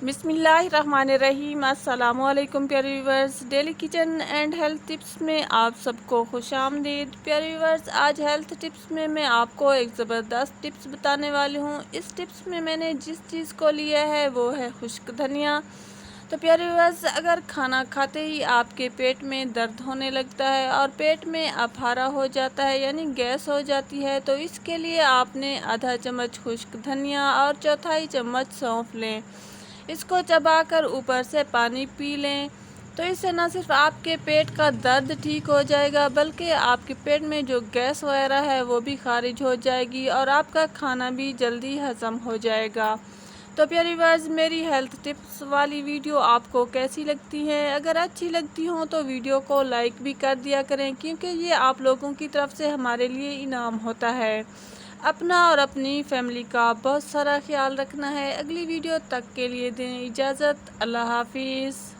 بسم اللہ الرحمن الرحیم۔ السلام علیکم پیارے viewers, daily kitchen and health tips میں آپ سب کو خوش آمدید۔ پیارے ویورز، آج ہیلتھ ٹپس میں آپ کو ایک زبردست ٹپس بتانے والی ہوں۔ اس ٹپس میں نے جس چیز کو لیا ہے وہ ہے خشک دھنیا۔ تو پیارے ویورز، اگر کھانا کھاتے ہی آپ کے پیٹ میں درد ہونے لگتا ہے اور پیٹ میں اپھارا ہو جاتا ہے یعنی گیس ہو جاتی ہے، تو اس کے لیے آپ نے آدھا چمچ خشک دھنیا اور چوتھائی چمچ سونف لیں۔ اس کو چبا کر اوپر سے پانی پی لیں، تو اس سے نہ صرف آپ کے پیٹ کا درد ٹھیک ہو جائے گا بلکہ آپ کے پیٹ میں جو گیس وغیرہ ہے وہ بھی خارج ہو جائے گی اور آپ کا کھانا بھی جلدی ہضم ہو جائے گا۔ تو پیاری ویورز، میری ہیلتھ ٹپس والی ویڈیو آپ کو کیسی لگتی ہے؟ اگر اچھی لگتی ہوں تو ویڈیو کو لائک بھی کر دیا کریں، کیونکہ یہ آپ لوگوں کی طرف سے ہمارے لیے انعام ہوتا ہے۔ اپنا اور اپنی فیملی کا بہت سارا خیال رکھنا ہے۔ اگلی ویڈیو تک کے لیے دیں اجازت۔ اللہ حافظ۔